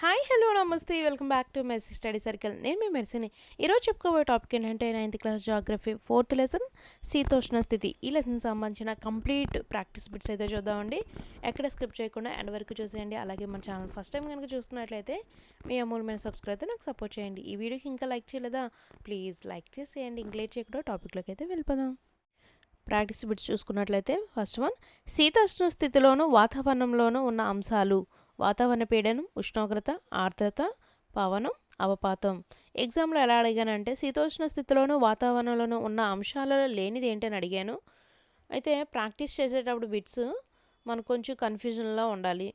Hi hello నమస్తే welcome back to mercy study circle. నేను మీ మెర్సీని. ఈరోజు చెప్పుకోబోయే టాపిక్ ఏంటంటే 9th class geography 4th lesson శీతోష్ణ స్థితి. ఈ లెసన్ సంబంధించిన కంప్లీట్ ప్రాక్టీస్ బిట్స్ అయితే చూద్దామండి. ఎక్కడ స్కిప్ చేయకుండా ఎండ్ వరకు చూసేయండి. అలాగే మన ఛానల్ ఫస్ట్ టైం కనుక చూస్తున్నట్లయితే మీ అమూల్యమైన సబ్స్క్రైబ్ అయితే నాకు సపోర్ట్ చేయండి. ఈ వీడియోకి ఇంకా లైక్ చేయలేదా ప్లీజ్ లైక్ చేసేయండి. ఇంక లేట్ చేయకుండా టాపిక్లోకి అయితే వెళ్ళిపోదాం. ప్రాక్టీస్ బిట్స్ చూసుకున్నట్లయితే ఫస్ట్ వన్, శీతోష్ణ స్థితిలోనూ వాతావరణంలోనూ ఉన్న అంశాలు. వాతావరణ పీడనం, ఉష్ణోగ్రత, ఆర్ద్రత, పవనం, అవపాతం. ఎగ్జామ్లో ఎలా అడిగానంటే శీతోష్ణ స్థితిలోనూ వాతావరణంలోనూ ఉన్న అంశాలలో లేనిది ఏంటని అడిగాను. అయితే ప్రాక్టీస్ చేసేటప్పుడు బిట్స్ మనకు కొంచెం కన్ఫ్యూజన్లో ఉండాలి.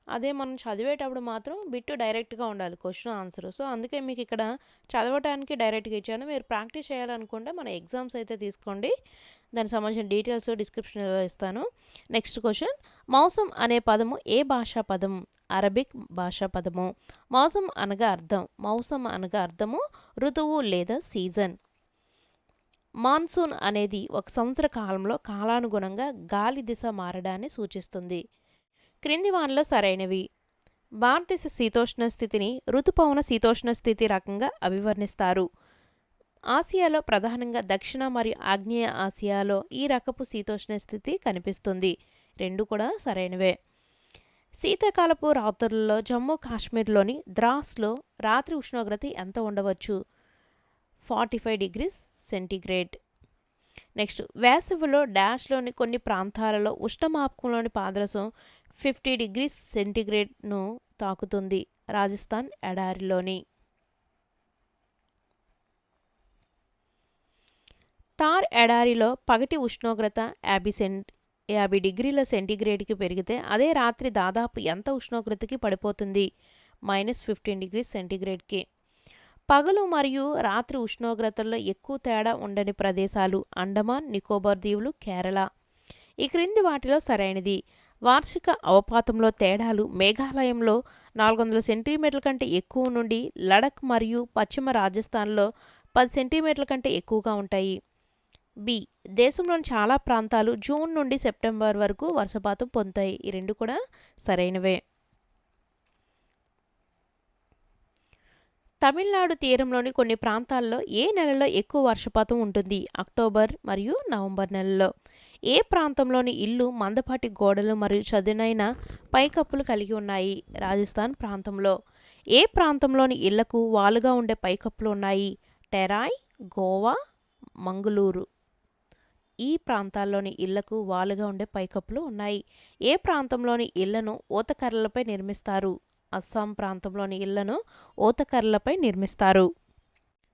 అదే మనం చదివేటప్పుడు మాత్రం బిట్ డైరెక్ట్గా ఉండాలి, క్వశ్చన్ ఆన్సర్. సో అందుకే మీకు ఇక్కడ చదవటానికి డైరెక్ట్గా ఇచ్చాను. మీరు ప్రాక్టీస్ చేయాలనుకుంటే మన ఎగ్జామ్స్ అయితే తీసుకోండి. దానికి సంబంధించిన డీటెయిల్స్ డిస్క్రిప్షన్లో ఇస్తాను. నెక్స్ట్ క్వశ్చన్, మౌసం అనే పదము ఏ భాషా పదం? అరబిక్ భాషా పదము. మౌసం అనగా అర్థం. మౌసం అనగా అర్థము ఋతువు లేదా సీజన్. మాన్సూన్ అనేది ఒక సంవత్సర కాలంలో కాలానుగుణంగా గాలి దిశ మారడాన్ని సూచిస్తుంది. క్రింది వానలో సరైనవి. భారతదేశ శీతోష్ణ స్థితిని ఋతుపవన శీతోష్ణ స్థితి రకంగా అభివర్ణిస్తారు. ఆసియాలో ప్రధానంగా దక్షిణ మరియు ఆగ్నేయ ఆసియాలో ఈ రకపు శీతోష్ణ స్థితి కనిపిస్తుంది. రెండు కూడా సరైనవే. శీతాకాలపు రాత్రులలో జమ్మూ కాశ్మీర్లోని ద్రాస్లో రాత్రి ఉష్ణోగ్రత ఎంత ఉండవచ్చు? 45 degrees సెంటీగ్రేడ్. నెక్స్ట్, వేసవిలో డాష్లోని కొన్ని ప్రాంతాలలో ఉష్ణమాపకంలోని పాదరసం 50 degrees సెంటీగ్రేడ్ను తాకుతుంది. రాజస్థాన్ ఎడారిలోని. తార్ ఎడారిలో పగటి ఉష్ణోగ్రత 50 డిగ్రీల సెంటీగ్రేడ్కి పెరిగితే అదే రాత్రి దాదాపు ఎంత ఉష్ణోగ్రతకి పడిపోతుంది? -15 degrees సెంటీగ్రేడ్కి. పగలు మరియు రాత్రి ఉష్ణోగ్రతల్లో ఎక్కువ తేడా ఉండని ప్రదేశాలు అండమాన్ నికోబార్ దీవులు, కేరళ. ఈ క్రింది వాటిలో సరైనది. వార్షిక అవపాతంలో తేడాలు మేఘాలయంలో 400 సెంటీమీటర్ల కంటే ఎక్కువ నుండి లడఖ్ మరియు పశ్చిమ రాజస్థాన్లో 10 సెంటీమీటర్ల కంటే ఎక్కువగా ఉంటాయి. బి, దేశంలోని చాలా ప్రాంతాలు జూన్ నుండి సెప్టెంబర్ వరకు వర్షపాతం పొందుతాయి. ఈ రెండు కూడా సరైనవే. తమిళనాడు తీరంలోని కొన్ని ప్రాంతాల్లో ఏ నెలలో ఎక్కువ వర్షపాతం ఉంటుంది? అక్టోబర్ మరియు నవంబర్ నెలలో. ఏ ప్రాంతంలోని ఇల్లు మందపాటి గోడలు మరియు చదునైన పైకప్పులు కలిగి ఉన్నాయి? రాజస్థాన్ ప్రాంతంలో. ఏ ప్రాంతంలోని ఇళ్లకు వాలుగా ఉండే పైకప్పులు ఉన్నాయి? టెరాయ్, గోవా, మంగళూరు. ఈ ప్రాంతాల్లోని ఇళ్లకు వాలుగా ఉండే పైకప్పులు ఉన్నాయి. ఏ ప్రాంతంలోని ఇళ్లను ఊతకర్రలపై నిర్మిస్తారు? అస్సాం ప్రాంతంలోని ఇళ్లను ఊతకర్రలపై నిర్మిస్తారు.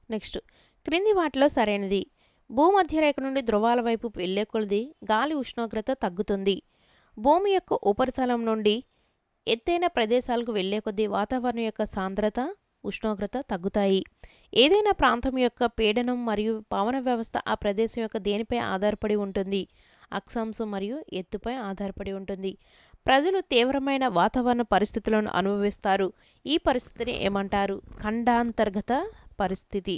నెక్స్ట్, క్రింది వాటిలో సరైనది. భూమధ్యరేఖ నుండి ధ్రువాల వైపు వెళ్లే కొలది గాలి ఉష్ణోగ్రత తగ్గుతుంది. భూమి యొక్క ఉపరితలం నుండి ఎత్తైన ప్రదేశాలకు వెళ్లే కొద్దీ వాతావరణం యొక్క సాంద్రత, ఉష్ణోగ్రత తగ్గుతాయి. ఏదైనా ప్రాంతం యొక్క పీడనం మరియు పవన వ్యవస్థ ఆ ప్రదేశం యొక్క దేనిపై ఆధారపడి ఉంటుంది? అక్షాంశం మరియు ఎత్తుపై ఆధారపడి ఉంటుంది. ప్రజలు తీవ్రమైన వాతావరణ పరిస్థితులను అనుభవిస్తారు. ఈ పరిస్థితిని ఏమంటారు? ఖండాంతర్గత పరిస్థితి.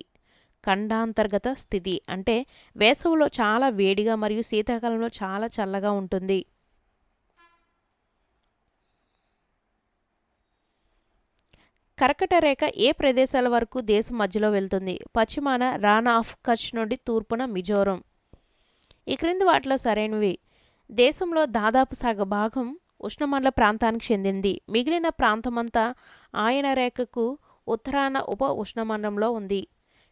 ఖండాంతర్గత స్థితి అంటే వేసవిలో చాలా వేడిగా మరియు శీతాకాలంలో చాలా చల్లగా ఉంటుంది. కర్కట రేఖ ఏ ప్రదేశాల వరకు దేశం మధ్యలో వెళ్తుంది? పశ్చిమాన రాణా ఆఫ్ కచ్ నుండి తూర్పున మిజోరం. ఈ క్రింది వాటిలో సరైనవి. దేశంలో దాదాపు సగభాగం ఉష్ణమండల ప్రాంతానికి చెందింది. మిగిలిన ప్రాంతమంతా ఆయన రేఖకు ఉత్తరాన ఉప ఉష్ణమండలంలో ఉంది.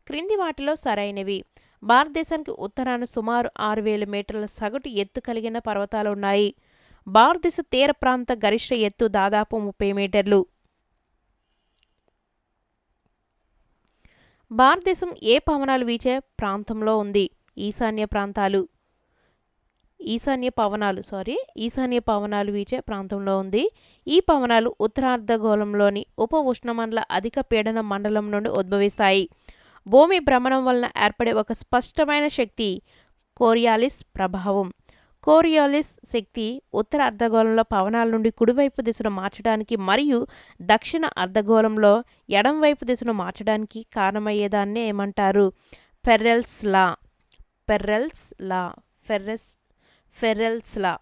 క్రింది వాటిలో సరైనవి. భారతదేశానికి ఉత్తరాన సుమారు 6000 మీటర్ల సగటు ఎత్తు కలిగిన పర్వతాలు ఉన్నాయి. భారతదేశ తీర ప్రాంత గరిష్ట ఎత్తు దాదాపు 30 మీటర్లు. భారతదేశం ఏ పవనాలు వీచే ప్రాంతంలో ఉంది? ఈశాన్య పవనాలు వీచే ప్రాంతంలో ఉంది. ఈ పవనాలు ఉత్తరార్ధగోళంలోని ఉప ఉష్ణమండల అధిక పీడన మండలం నుండి ఉద్భవిస్తాయి. భూమి భ్రమణం వలన ఏర్పడే ఒక స్పష్టమైన శక్తి కోరియాలిస్ ప్రభావం. కోరియాలిస్ శక్తి ఉత్తర అర్ధగోళంలో పవనాల నుండి కుడివైపు దిశను మార్చడానికి మరియు దక్షిణ అర్ధగోళంలో ఎడంవైపు దిశను మార్చడానికి కారణమయ్యేదాన్ని ఏమంటారు? ఫెర్రెల్స్ లా.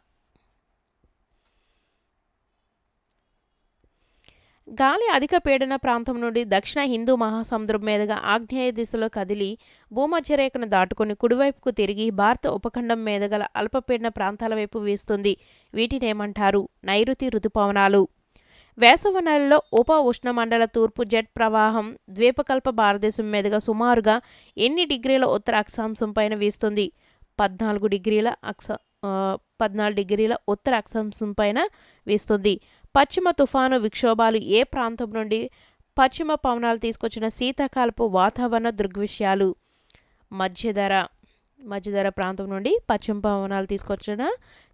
గాలి అధిక పీడన ప్రాంతం నుండి దక్షిణ హిందూ మహాసముద్రం మీదుగా ఆగ్నేయ దిశలో కదిలి భూమధ్యరేఖను దాటుకుని కుడివైపుకు తిరిగి భారత ఉపఖండం మీద గల అల్పపీడన ప్రాంతాల వైపు వీస్తుంది. వీటినేమంటారు? నైరుతి రుతుపవనాలు. వేసవి నెలలో ఉప ఉష్ణమండల తూర్పు జెట్ ప్రవాహం ద్వీపకల్ప భారతదేశం మీదుగా సుమారుగా ఎన్ని డిగ్రీల ఉత్తర అక్షాంశం పైన వీస్తుంది? 14 డిగ్రీల ఉత్తర అక్షాంశం పైన వీస్తుంది. పశ్చిమ తుఫాను విక్షోభాలు ఏ ప్రాంతం నుండి పశ్చిమ పవనాలు తీసుకొచ్చిన శీతాకాలపు వాతావరణ దృగ్విషయాలు? మధ్యధర ప్రాంతం నుండి పశ్చిమ పవనాలు తీసుకొచ్చిన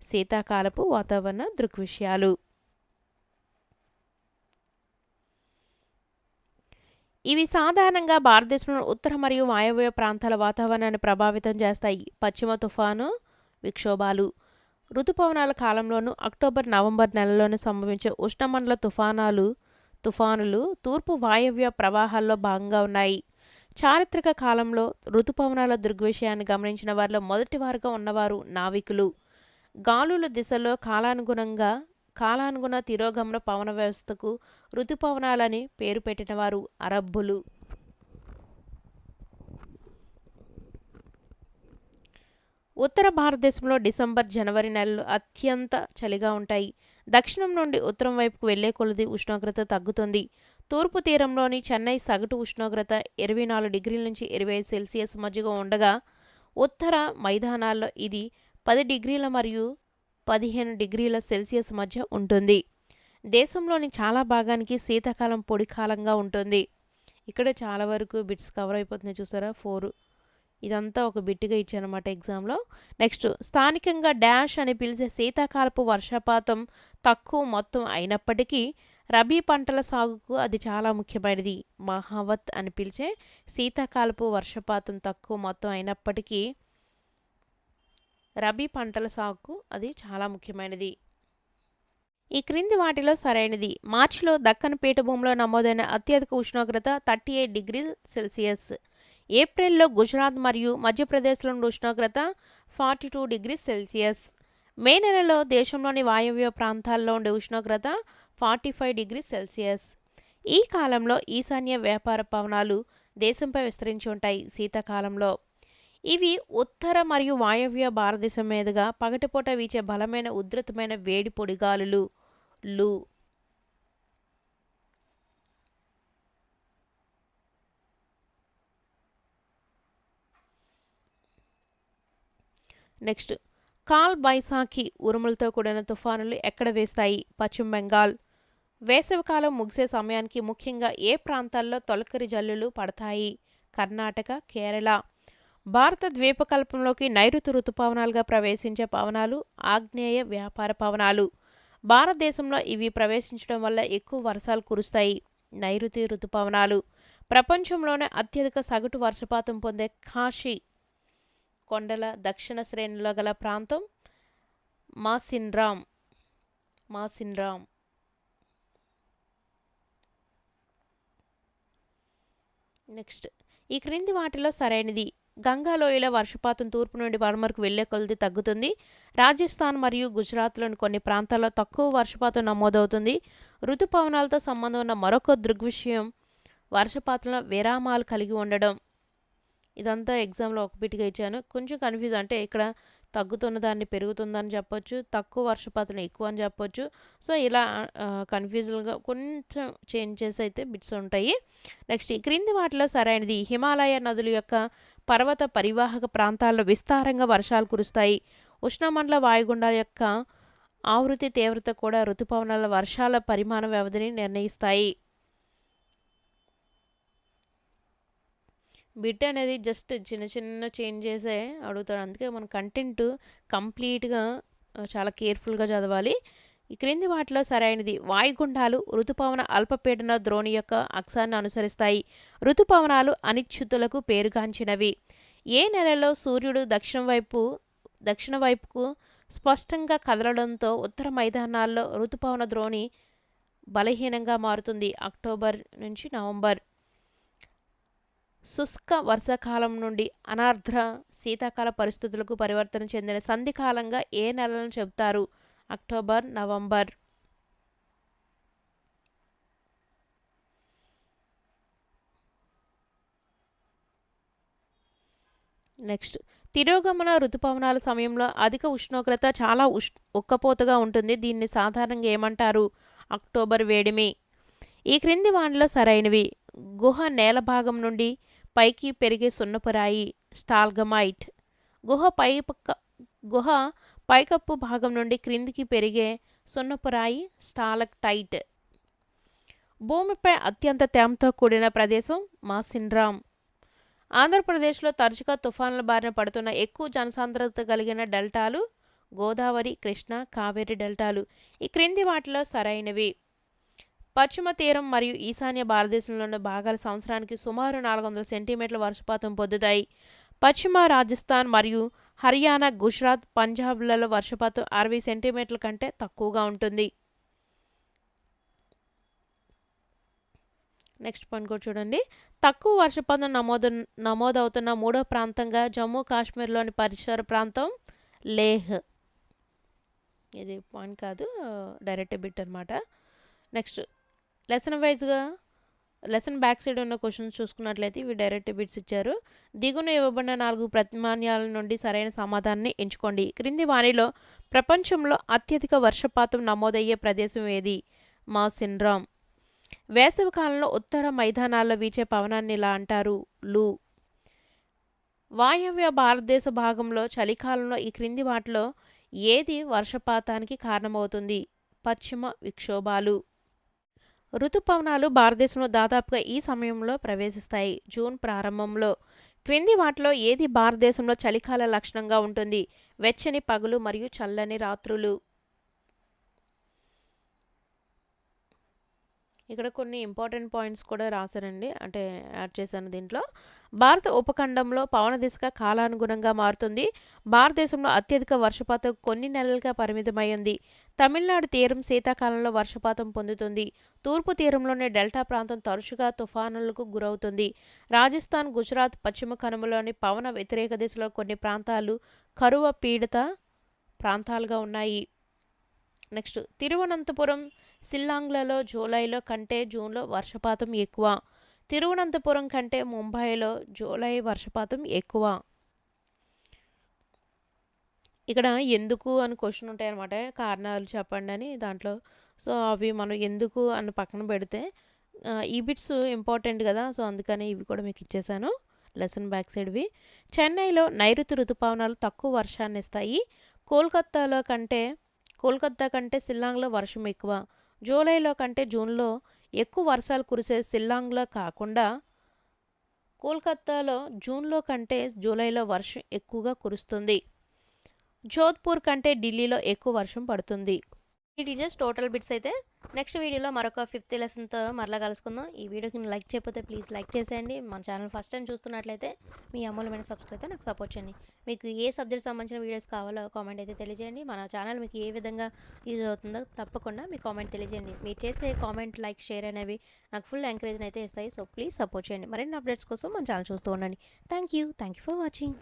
శీతాకాలపు వాతావరణ దృగ్విషయాలు. ఇవి సాధారణంగా భారతదేశంలో ఉత్తర మరియు వాయవ్య ప్రాంతాల వాతావరణాన్ని ప్రభావితం చేస్తాయి. పశ్చిమ తుఫాను విక్షోభాలు ఋతుపవనాల కాలంలోనూ అక్టోబర్ నవంబర్ నెలలోనూ సంభవించే ఉష్ణమండల తుఫానులు తూర్పు వాయవ్య ప్రవాహాల్లో భాగంగా ఉన్నాయి. చారిత్రక కాలంలో ఋతుపవనాల దృగ్విషయాన్ని గమనించిన వారిలో మొదటివారుగా ఉన్నవారు నావికులు. గాలుల దిశలో కాలానుగుణ తిరోగమన పవన వ్యవస్థకు ఋతుపవనాలని పేరు పెట్టినవారు అరబ్బులు. ఉత్తర భారతదేశంలో డిసెంబర్ జనవరి నెలలు అత్యంత చలిగా ఉంటాయి. దక్షిణం నుండి ఉత్తరం వైపుకు వెళ్లే కొలది ఉష్ణోగ్రత తగ్గుతుంది. తూర్పు తీరంలోని చెన్నై సగటు ఉష్ణోగ్రత 24 డిగ్రీల నుంచి 25 సెల్సియస్ మధ్యగా ఉండగా ఉత్తర మైదానాల్లో ఇది 10 డిగ్రీల మరియు 15 డిగ్రీల సెల్సియస్ మధ్య ఉంటుంది. దేశంలోని చాలా భాగానికి శీతాకాలం పొడి కాలంగా ఉంటుంది. ఇక్కడ చాలా వరకు బిట్స్ కవర్ అయిపోతున్నాయి చూసారా, 4. ఇదంతా ఒక బిట్గా ఇచ్చానమాట ఎగ్జామ్లో. నెక్స్ట్, స్థానికంగా డాష్ అని పిలిచే శీతాకాలపు వర్షపాతం తక్కువ మొత్తం అయినప్పటికీ రబీ పంటల సాగుకు అది చాలా ముఖ్యమైనది. మహావత్ అని పిలిచే శీతాకాలపు వర్షపాతం తక్కువ మొత్తం అయినప్పటికీ రబీ పంటల సాగుకు అది చాలా ముఖ్యమైనది. ఈ క్రింది వాటిలో సరైనది. మార్చిలో దక్కన్ పీఠభూమిలో నమోదైన అత్యధిక ఉష్ణోగ్రత 38 డిగ్రీల సెల్సియస్. ఏప్రిల్లో గుజరాత్ మరియు మధ్యప్రదేశ్లోని ఉష్ణోగ్రత 42 డిగ్రీ సెల్సియస్. మే నెలలో దేశంలోని వాయవ్య ప్రాంతాల్లో ఉండే ఉష్ణోగ్రత 45 డిగ్రీ సెల్సియస్. ఈ కాలంలో ఈశాన్య వ్యాపార పవనాలు దేశంపై విస్తరించి ఉంటాయి. శీతాకాలంలో ఇవి ఉత్తర మరియు వాయవ్య భారతదేశం మీదుగా పగటిపూట వీచే బలమైన ఉధృతమైన వేడి పొడిగాలులు లు. నెక్స్ట్, కాల్ బైసాఖి ఉరుములతో కూడిన తుఫానులు ఎక్కడ వేస్తాయి? పశ్చిమ బెంగాల్. వేసవికాలం ముగిసే సమయానికి ముఖ్యంగా ఏ ప్రాంతాల్లో తొలకరి జల్లులు పడతాయి? కర్ణాటక, కేరళ. భారత ద్వీపకల్పంలోకి నైరుతి ఋతుపవనాలుగా ప్రవేశించే పవనాలు ఆగ్నేయ వ్యాపార పవనాలు. భారతదేశంలో ఇవి ప్రవేశించడం వల్ల ఎక్కువ వర్షాలు కురుస్తాయి. నైరుతి ఋతుపవనాలు. ప్రపంచంలోనే అత్యధిక సగటు వర్షపాతం పొందే ఖాషి కొండల దక్షిణ శ్రేణిలో గల ప్రాంతం మాసిన్రామ్. నెక్స్ట్, ఈ క్రింది వాటిలో సరైనది. గంగాలోయలో వర్షపాతం తూర్పు నుండి పడమరకు వెళ్లే కొలది తగ్గుతుంది. రాజస్థాన్ మరియు గుజరాత్లోని కొన్ని ప్రాంతాల్లో తక్కువ వర్షపాతం నమోదవుతుంది. ఋతుపవనాలతో సంబంధం ఉన్న మరొక దృగ్విషయం వర్షపాతంలో విరామాలు కలిగి ఉండడం. ఇదంతా ఎగ్జామ్లో ఒక బిట్గా ఇచ్చాను. కొంచెం కన్ఫ్యూజ్, అంటే ఇక్కడ తగ్గుతున్న దాన్ని పెరుగుతుందని చెప్పొచ్చు, తక్కువ వర్షపాతం ఎక్కువ అని చెప్పొచ్చు. సో ఇలా కన్ఫ్యూజన్గా కొంచెం చేంజెస్ అయితే బిట్స్ ఉంటాయి. నెక్స్ట్, ఈ క్రింది వాటిలో సరైనది. హిమాలయ నదుల యొక్క పర్వత పరివాహక ప్రాంతాల్లో విస్తారంగా వర్షాలు కురుస్తాయి. ఉష్ణమండల వాయుగుండాల యొక్క ఆవృత్తి తీవ్రత కూడా ఋతుపవనాల వర్షాల పరిమాణ వ్యవధిని నిర్ణయిస్తాయి. బిట్ అనేది జస్ట్ చిన్న చిన్న చేంజెసే అడుగుతాడు, అందుకే మన కంటెంట్ కంప్లీట్గా చాలా కేర్ఫుల్గా చదవాలి. ఈ క్రింది వాటిలో సరైనది. వాయుగుండాలు ఋతుపవన అల్పపీడన ద్రోణి యొక్క అక్షాన్ని అనుసరిస్తాయి. ఋతుపవనాలు అనిశ్చితులకు పేరుగాంచినవి. ఏ నెలలో సూర్యుడు దక్షిణ వైపుకు స్పష్టంగా కదలడంతో ఉత్తర మైదానాల్లో ఋతుపవన ద్రోణి బలహీనంగా మారుతుంది? అక్టోబర్ నుంచి నవంబర్. శుష్క వర్షాకాలం నుండి అనార్ద్ర శీతాకాల పరిస్థితులకు పరివర్తన చెందిన సంధికాలంగా ఏ నెలలను చెబుతారు? October, November. నెక్స్ట్ తిరోగమన ఋతుపవనాల సమయంలో అధిక ఉష్ణోగ్రత చాలా ఉక్కపోతగా ఉంటుంది. దీన్ని సాధారణంగా ఏమంటారు? అక్టోబర్ వేడిమి. ఈ క్రింది వానిలో సరైనవి: గుహ నేల భాగం నుండి పైకి పెరిగే సున్నపురాయి స్టాల్గమైట్. గుహ పైకప్పు భాగం నుండి క్రిందికి పెరిగే సున్నపురాయి స్టాలక్టైట్. భూమిపై అత్యంత తేమతో కూడిన ప్రదేశం మాసిన్రామ్. ఆంధ్రప్రదేశ్లో తరచుగా తుఫానుల బారిన పడుతున్న ఎక్కువ జనసాంద్రత కలిగిన డెల్టాలు గోదావరి, కృష్ణ, కావేరి డెల్టాలు. ఈ క్రింది వాటిలో సరైనవి: పశ్చిమ తీరం మరియు ఈశాన్య భారతదేశంలోని భాగాలు సంవత్సరానికి సుమారు 400 సెంటీమీటర్ల వర్షపాతం పొందుతాయి. పశ్చిమ రాజస్థాన్ మరియు హర్యానా, గుజరాత్, పంజాబ్లలో వర్షపాతం 60 సెంటీమీటర్ల కంటే తక్కువగా ఉంటుంది. నెక్స్ట్ పాయింట్ కూడా చూడండి. తక్కువ వర్షపాతం నమోదవుతున్న మూడో ప్రాంతంగా జమ్మూ కాశ్మీర్లోని పరిసర ప్రాంతం లేహ్. ఇది పాయింట్ కాదు, డైరెక్ట్ బిట్ అనమాట. నెక్స్ట్ లెసన్ బ్యాక్ సైడ్ ఉన్న క్వశ్చన్స్ చూసుకున్నట్లయితే ఇవి డైరెక్ట్ బిట్స్ ఇచ్చారు. దిగున ఇవ్వబడిన 4 ప్రతిమాన్యాల నుండి సరైన సమాధానాన్ని ఎంచుకోండి. క్రింది వానిలో ప్రపంచంలో అత్యధిక వర్షపాతం నమోదయ్యే ప్రదేశం ఏది? మాసిన్రామ్. వేసవి కాలంలో ఉత్తర మైదానాల్లో వీచే పవనాన్ని ఇలా అంటారు? లూ. వాయవ్య భారతదేశ భాగంలో చలికాలంలో ఈ క్రింది వాటిలో ఏది వర్షపాతానికి కారణమవుతుంది? పశ్చిమ విక్షోభాలు. ఋతుపవనాలు భారతదేశంలో దాదాపుగా ఈ సమయంలో ప్రవేశిస్తాయి, జూన్ ప్రారంభంలో. క్రింది వాటిలో ఏది భారతదేశంలో చలికాల లక్షణంగా ఉంటుంది? వెచ్చని పగలు మరియు చల్లని రాత్రులు. ఇక్కడ కొన్ని ఇంపార్టెంట్ పాయింట్స్ కూడా రాశారండి, అంటే యాడ్ చేశాను దీంట్లో. భారత ఉపఖండంలో పవన దిశగా కాలానుగుణంగా మారుతుంది. భారతదేశంలో అత్యధిక వర్షపాతం కొన్ని నెలలుగా పరిమితమై ఉంది. తమిళనాడు తీరం శీతాకాలంలో వర్షపాతం పొందుతుంది. తూర్పు తీరంలోని డెల్టా ప్రాంతం తరచుగా తుఫానులకు గురవుతుంది. రాజస్థాన్, గుజరాత్, పశ్చిమ కనుమలోని పవన వ్యతిరేక దిశలో కొన్ని ప్రాంతాలు కరువ పీడిత ప్రాంతాలుగా ఉన్నాయి. నెక్స్ట్ తిరువనంతపురం, షిల్లాంగ్లలో జూలైలో కంటే జూన్లో వర్షపాతం ఎక్కువ. తిరువనంతపురం కంటే ముంబైలో జూలై వర్షపాతం ఎక్కువ. ఇక్కడ ఎందుకు అని క్వశ్చన్ ఉంటాయి అన్నమాట, కారణాలు చెప్పండి అని దాంట్లో. సో అవి మనం ఎందుకు అని పక్కన పెడితే ఈ బిట్స్ ఇంపార్టెంట్ కదా, సో అందుకని ఇవి కూడా మీకు ఇచ్చేసాను లెసన్ బ్యాక్ సైడ్వి. చెన్నైలో నైరుతి ఋతుపవనాలు తక్కువ వర్షాన్ని ఇస్తాయి. కోల్కత్తా కంటే షిల్లాంగ్లో వర్షం ఎక్కువ. జూలైలో కంటే జూన్లో ఎక్కువ వర్షాలు కురిసే షిల్లాంగ్లో కాకుండా కోల్కత్తాలో జూన్లో కంటే జూలైలో వర్షం ఎక్కువగా కురుస్తుంది. జోధ్పూర్ కంటే ఢిల్లీలో ఎక్కువ వర్షం పడుతుంది. ఈ టీచర్స్ టోటల్ బిట్స్ అయితే నెక్స్ట్ వీడియోలో మరొక 5th లెసన్తో మరలా కలుసుకుందాం. ఈ వీడియోకి లైక్ చేయకపోతే ప్లీజ్ లైక్ చేసేయండి. మన ఛానల్ ఫస్ట్ టైం చూస్తున్నట్లయితే మీ అమూల్యమైన సబ్స్క్రైబ్ అయితే నాకు సపోర్ట్ చేయండి. మీకు ఏ సబ్జెక్ట్ సంబంధించిన వీడియోస్ కావాలో కామెంట్ అయితే తెలియజేయండి. మన ఛానల్ మీకు ఏ విధంగా యూజ్ అవుతుందో తప్పకుండా మీ కామెంట్ తెలియజేయండి. మీరు చేసే కామెంట్, లైక్, షేర్ అనేవి నాకు ఫుల్ ఎంకరేజ్ అయితే ఇస్తాయి. సో ప్లీజ్ సపోర్ట్ చేయండి. మరిన్ని అప్డేట్స్ కోసం మన ఛానల్ చూస్తూ ఉండండి. Thank you for watching.